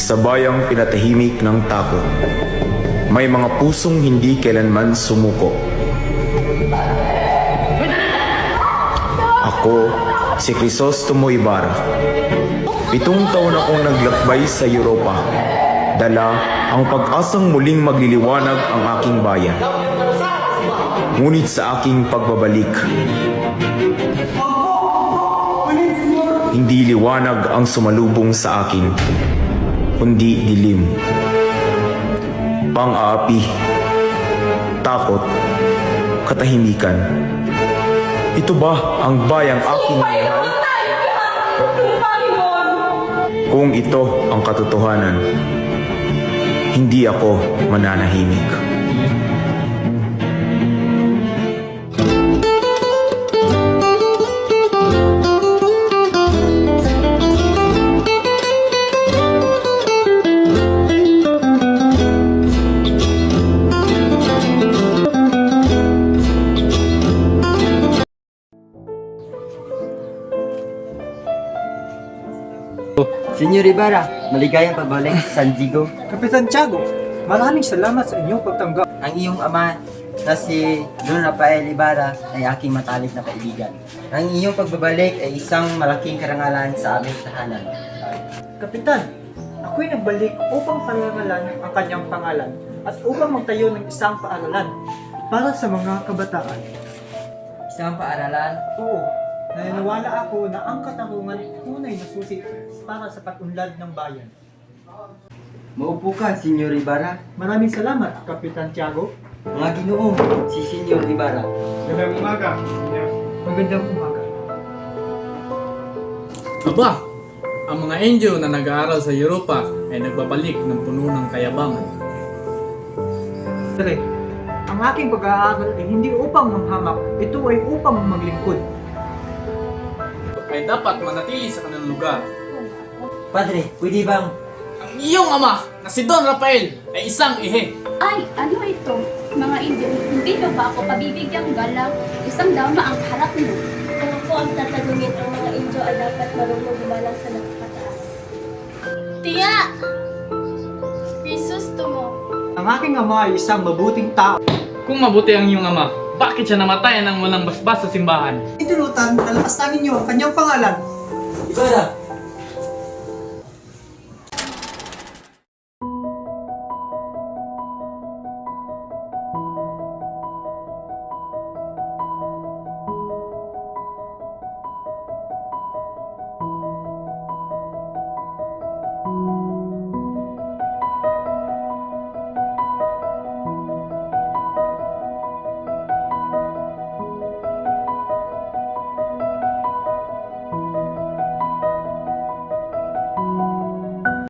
Sa bayang pinatahimik ng takot, may mga pusong hindi kailanman sumuko. Ako, si Crisostomo Ibarra. 7 taon akong naglakbay sa Europa. Dala ang pag-asang muling magliliwanag ang aking bayan. Ngunit sa aking pagbabalik, hindi liwanag ang sumalubong sa akin, kundi dilim. Pang-aapi, takot, katahimikan. Ito ba ang bayang aking mahal? Kung ito ang katotohanan, hindi ako mananahimik. Senyor Ibarra, maligayang pagbalik sa San Diego. Kapitan Tiago, maraming salamat sa inyong pagtanggap. Ang iyong ama na si Don Rafael Ibarra ay aking matalik na kaibigan. Ang iyong pagbabalik ay isang malaking karangalan sa aming tahanan. Kapitan, ako'y nagbalik upang parangalan ang kanyang pangalan at upang magtayo ng isang paaralan para sa mga kabataan. Isang paaralan, Oo, naniniwala ako na ang katarungan tunay na susi para sa pag-unlad ng bayan. maupo ka, Senyor Ibarra. Maraming salamat, Kapitan Tiago. Mga ginoong, si Senyor Ibarra. Magandang umaga. Magandang umaga. Aba, ang mga Indio na nag-aaral sa Europa ay nagbabalik ng puno ng kayabangan. Sir, ang aking pag-aaral ay hindi upang manghamak, ito ay upang maglingkod. Ay dapat manatili sa kanilang lugar. Padre, pwede bang Ang iyong ama na si Don Rafael ay isang ihe. Ay, ano ito? Mga Indio, hindi nyo ba ako pabibigyang galang? Isang dama ang harap nyo. Kung ako ang tatanungin, ang mga Indio ay dapat marunong gumalang sa nakapataas. Tiya! Crisostomo. Ang aking ama ay isang mabuting tao. Kung mabuti ang iyong ama, bakit siya namatay nang walang basbas sa simbahan? Itulutan na lakas namin niyo ang kanyang pangalan. Ibarra,